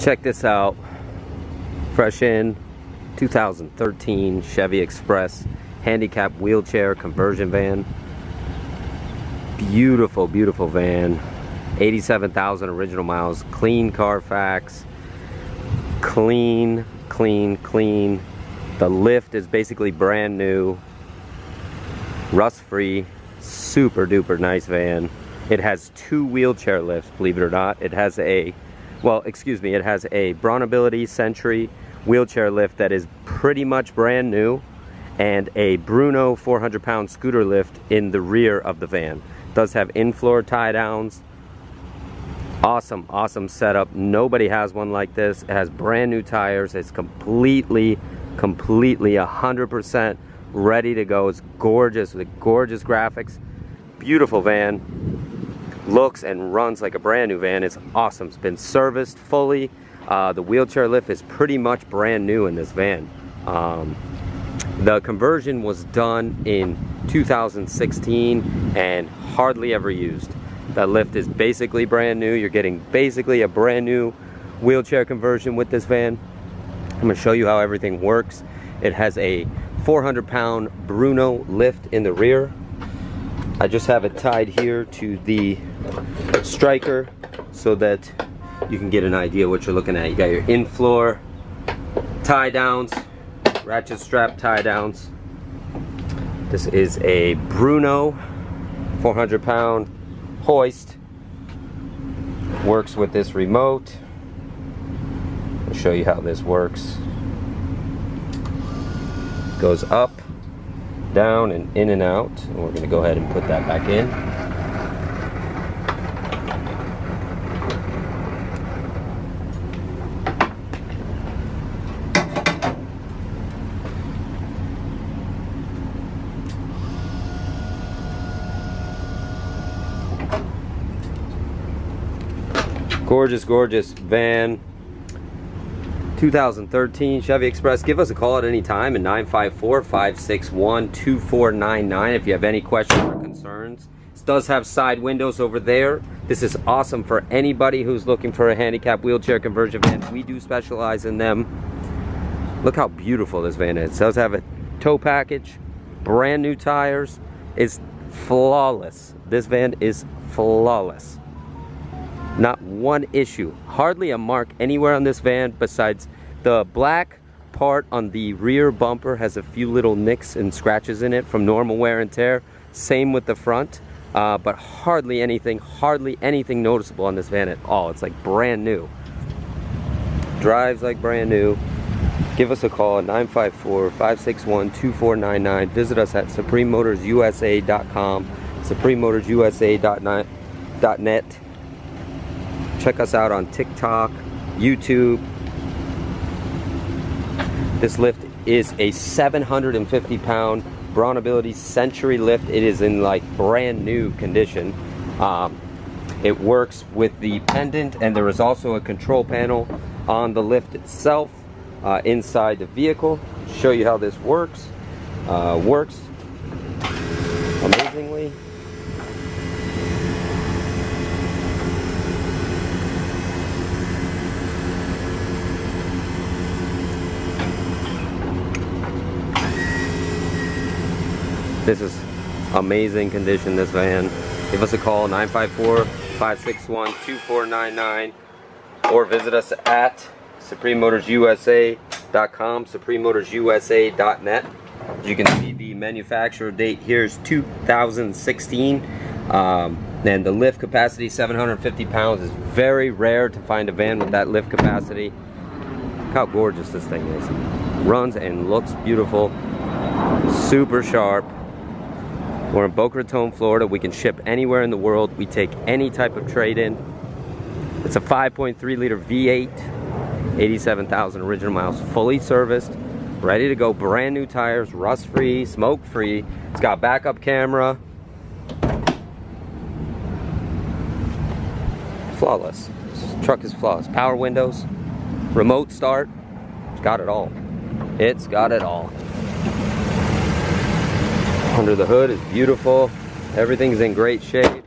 Check this out. Fresh in 2013 Chevy Express Handicap wheelchair conversion van. Beautiful, beautiful van. 87,000 original miles. Clean Carfax. Clean, clean, clean. The lift is basically brand new. Rust free. Super duper nice van. It has 2 wheelchair lifts, believe it or not. It has a, well, excuse me, it has a Braun Ability Century wheelchair lift that is pretty much brand new, and a Bruno 400-pound scooter lift in the rear of the van. It does have in-floor tie-downs. Awesome, awesome setup. Nobody has one like this. It has brand new tires. It's completely 100% ready to go. It's gorgeous with gorgeous graphics. Beautiful van. Looks and runs like a brand new van. It's awesome. It's been serviced fully. The wheelchair lift is pretty much brand new in this van. The conversion was done in 2016 and hardly ever used. That lift is basically brand new. You're getting basically a brand new wheelchair conversion with this van. I'm going to show you how everything works. It has a 400-pound Bruno lift in the rear. I just have it tied here to the striker so that you can get an idea what you're looking at. You got your in-floor tie downs, ratchet strap tie downs. This is a Bruno 400-pound hoist. Works with this remote. I'll show you how this works. Goes up, down, and in and out. And we're going to go ahead and put that back in. Gorgeous, gorgeous van. 2013 Chevy Express. Give us a call at any time at 954-561-2499 if you have any questions or concerns. This does have side windows over there. This is awesome for anybody who's looking for a handicap wheelchair conversion van. We do specialize in them. Look how beautiful this van is. It does have a tow package, brand new tires. It's flawless. This van is flawless. Not one issue. Hardly a mark anywhere on this van besides the black part on the rear bumper has a few little nicks and scratches in it from normal wear and tear. Same with the front, but hardly anything noticeable on this van at all. It's like brand new. Drives like brand new. Give us a call at 954-561-2499. Visit us at suprememotorsusa.com, suprememotorsusa.net. Check us out on TikTok, YouTube. This lift is a 750-pound Braun Ability Century lift. It is in like brand new condition. It works with the pendant, and there is also a control panel on the lift itself inside the vehicle. Show you how this works. Works amazingly. This is amazing condition, this van. Give us a call, 954-561-2499, or visit us at suprememotorsusa.com, suprememotorsusa.net. As you can see, the manufacturer date here is 2016, and the lift capacity, 750 pounds. Is very rare to find a van with that lift capacity. Look how gorgeous this thing is. Runs and looks beautiful, super sharp. We're in Boca Raton, Florida. We can ship anywhere in the world. We take any type of trade-in. It's a 5.3-liter V8, 87,000 original miles, fully serviced, ready to go, brand new tires, rust-free, smoke-free. It's got backup camera. Flawless. This truck is flawless. Power windows, remote start. It's got it all. It's got it all. Under the hood is beautiful. Everything's in great shape.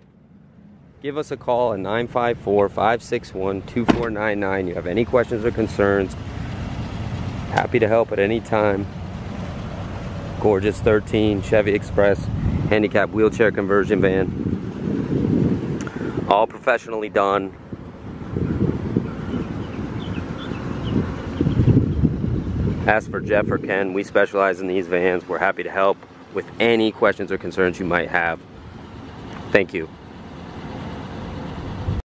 give us a call at 954-561-2499. You have any questions or concerns, happy to help at any time. Gorgeous 13 Chevy Express handicap wheelchair conversion van. All professionally done. Ask for Jeff or Ken. We specialize in these vans. We're happy to help with any questions or concerns you might have. Thank you.